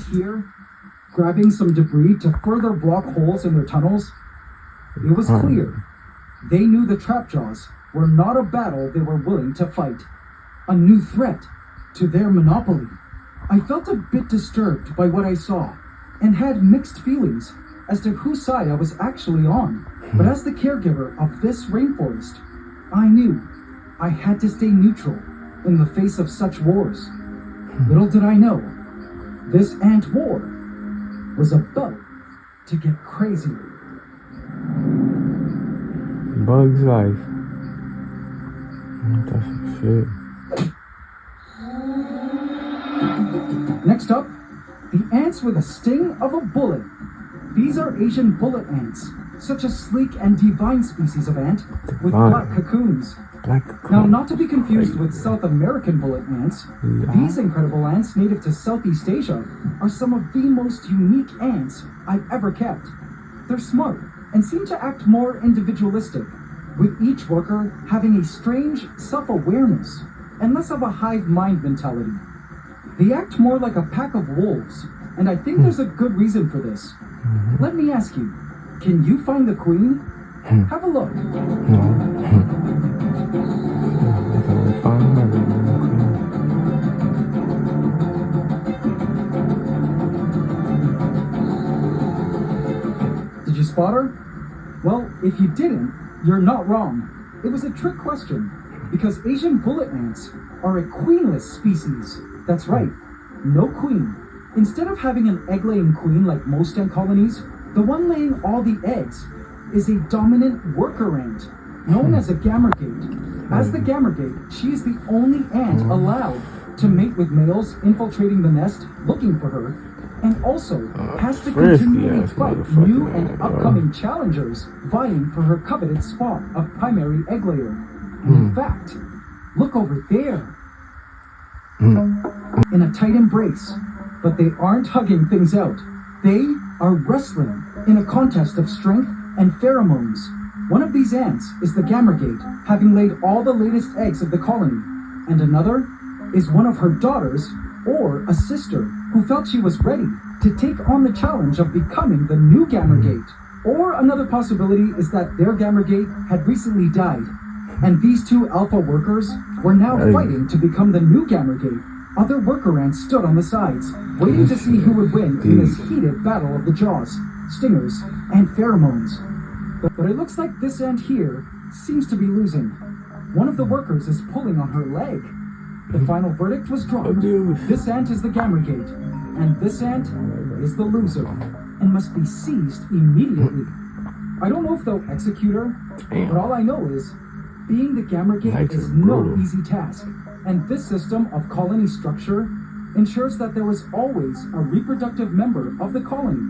here, grabbing some debris to further block holes in their tunnels, it was clear they knew the trapjaws were not a battle they were willing to fight. A new threat to their monopoly. I felt a bit disturbed by what I saw and had mixed feelings as to whose side I was actually on. But as the caregiver of this rainforest, I knew I had to stay neutral in the face of such wars. Little did I know, this ant war was about to get crazy. Bug's life. That's some shit. Next up, the ants with a sting of a bullet. These are Asian bullet ants, such a sleek and divine species of ant with black cocoons. Now, not to be confused with South American bullet ants, these incredible ants native to Southeast Asia are some of the most unique ants I've ever kept. They're smart and seem to act more individualistic, with each worker having a strange self-awareness and less of a hive mind mentality. They act more like a pack of wolves, and I think there's a good reason for this. Let me ask you, can you find the queen? Have a look. Did you spot her? Well, if you didn't, you're not wrong. It was a trick question, because Asian bullet ants are a queenless species. That's right, no queen. Instead of having an egg-laying queen like most ant colonies, the one laying all the eggs is a dominant worker ant, known as a gamergate. As the gamergate, she is the only ant allowed to mate with males infiltrating the nest looking for her, and also has to continually fight new and upcoming challengers vying for her coveted spot of primary egg layer. And in fact, look over there. In a tight embrace, but they aren't hugging things out. They are wrestling in a contest of strength and pheromones. One of these ants is the gamergate, having laid all the latest eggs of the colony, and another is one of her daughters or a sister who felt she was ready to take on the challenge of becoming the new gamergate. Or another possibility is that their gamergate had recently died, and these two alpha workers were now fighting to become the new gamergate. Other worker ants stood on the sides, waiting to see who would win in this heated battle of the jaws, stingers, and pheromones. But it looks like this ant here seems to be losing. One of the workers is pulling on her leg. The final verdict was drawn. This ant is the gamergate, and this ant is the loser, and must be seized immediately. I don't know if they'll execute her, but all I know is being the gamergate is no easy task. And this system of colony structure ensures that there is always a reproductive member of the colony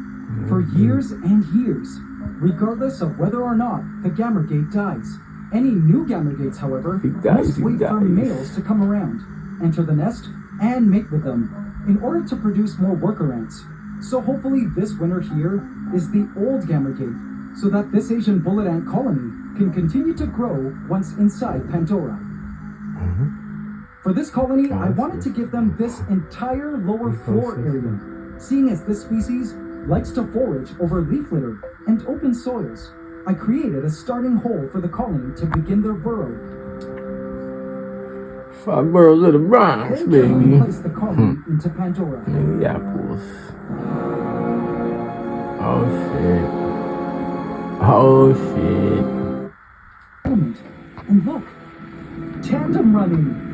for years and years, regardless of whether or not the gamergate dies. Any new gamergates, however, must wait for males to come around, enter the nest, and mate with them in order to produce more worker ants. So hopefully this winner here is the old gamergate, so that this Asian bullet ant colony can continue to grow once inside Pandora. For this colony, I wanted to give them this entire lower floor area, seeing as this species likes to forage over leaf litter and open soils. I created a starting hole for the colony to begin their burrow. 5 burrows of the Bronx, baby. Place the colony into Pandora. Minneapolis. Oh shit. Oh shit. And look, tandem running.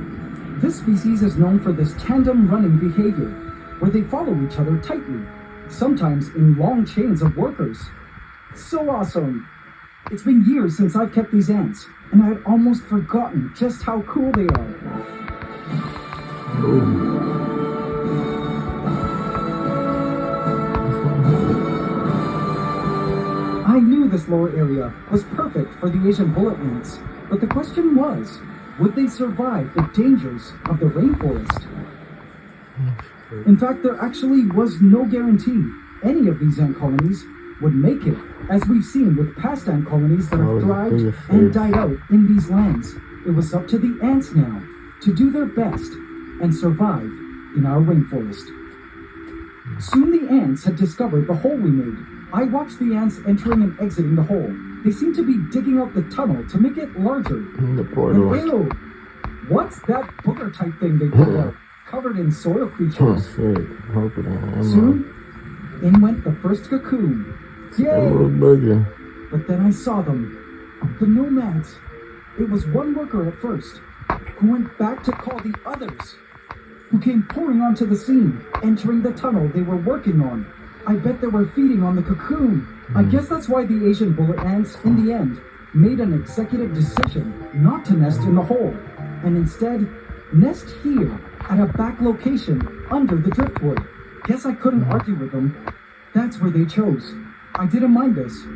This species is known for this tandem running behavior, where they follow each other tightly, sometimes in long chains of workers. So awesome! It's been years since I've kept these ants, and I had almost forgotten just how cool they are. I knew this lower area was perfect for the Asian bullet ants, but the question was, would they survive the dangers of the rainforest? In fact, there actually was no guarantee any of these ant colonies would make it, as we've seen with past ant colonies that have thrived and died out in these lands. It was up to the ants now to do their best and survive in our rainforest. Soon the ants had discovered the hole we made. I watched the ants entering and exiting the hole. They seemed to be digging out the tunnel to make it larger. The portal. And ew, what's that booger type thing they put out, covered in soil Oh creatures? shit. Hope it ain't. Soon, in went the first cocoon. A Yay! little booger. But then I saw them. The nomads. It was one worker at first, who went back to call the others, who came pouring onto the scene, entering the tunnel they were working on. I bet they were feeding on the cocoon. I guess that's why the Asian bullet ants, in the end, made an executive decision not to nest in the hole, and instead nest here at a back location under the driftwood. Guess I couldn't argue with them. That's where they chose. I didn't mind this,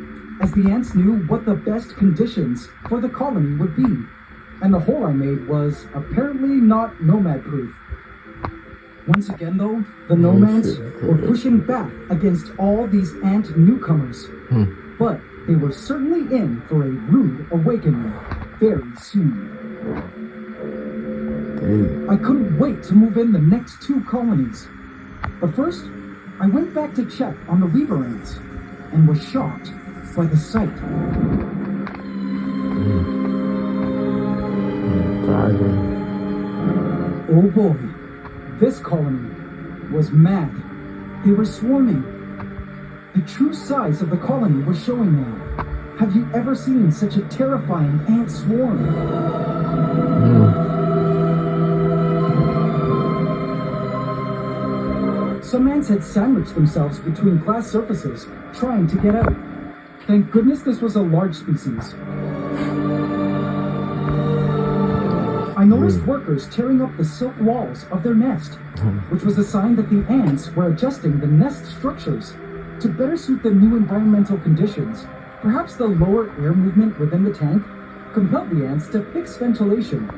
as the ants knew what the best conditions for the colony would be, and the hole I made was apparently not nomad-proof. Once again, though, the nomads were pushing back against all these ant newcomers, but they were certainly in for a rude awakening very soon. I couldn't wait to move in the next 2 colonies. But first, I went back to check on the weaver ants and was shocked by the sight. Oh boy, this colony was mad. They were swarming. The true size of the colony was showing now. Have you ever seen such a terrifying ant swarm? Some ants had sandwiched themselves between glass surfaces, trying to get out. Thank goodness this was a large species. I noticed workers tearing up the silk walls of their nest, which was a sign that the ants were adjusting the nest structures to better suit the new environmental conditions. Perhaps the lower air movement within the tank compelled the ants to fix ventilation,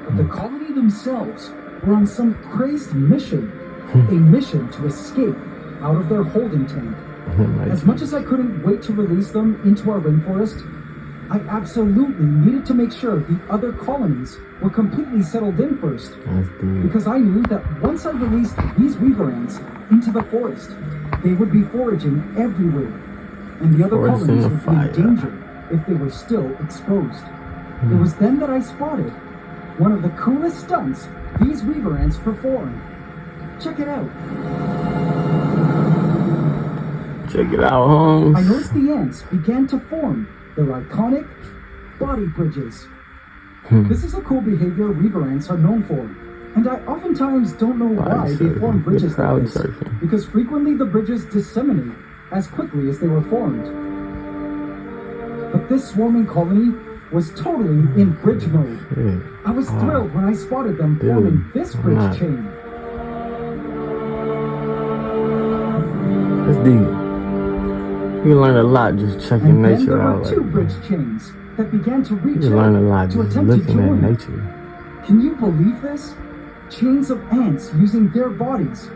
but the colony themselves were on some crazed mission, a mission to escape out of their holding tank. As much as I couldn't wait to release them into our rainforest, I absolutely needed to make sure the other colonies were completely settled in first, because I knew that once I released these weaver ants into the forest, they would be foraging everywhere, and the other colonies would be in danger if they were still exposed. It was then that I spotted one of the coolest stunts these weaver ants perform. Check it out. Check it out, Holmes. I noticed the ants began to form their iconic body bridges. This is a cool behavior weaver ants are known for, and I oftentimes don't know why they form bridges like this, because frequently the bridges disseminate as quickly as they were formed. But this swarming colony was totally in bridge mode. I was thrilled when I spotted them forming this bridge chain. That's deep. You can learn a lot just checking nature out. And then there were 2 bridge chains that began to reach you learn a lot out to just attempt to looking at join. nature. Can you believe this? Chains of ants using their bodies.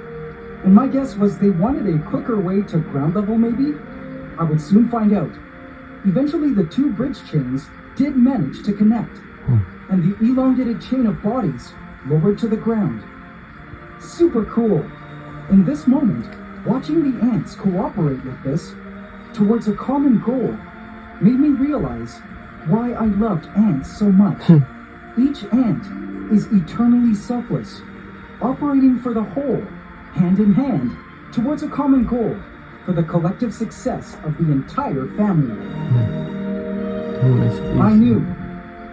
And my guess was they wanted a quicker way to ground level, maybe? I would soon find out. Eventually, the 2 bridge chains did manage to connect, and the elongated chain of bodies lowered to the ground. Super cool. In this moment, watching the ants cooperate with this towards a common goal made me realize why I loved ants so much. Each ant is eternally selfless, operating for the whole, hand in hand, towards a common goal for the collective success of the entire family. I knew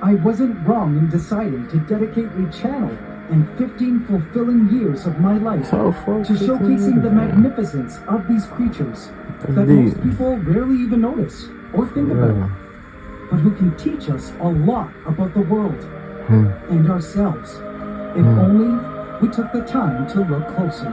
I wasn't wrong in deciding to dedicate a channel and 15 fulfilling years of my life to showcasing the magnificence of these creatures that most people rarely even notice or think about, but who can teach us a lot about the world and ourselves, if only we took the time to look closer.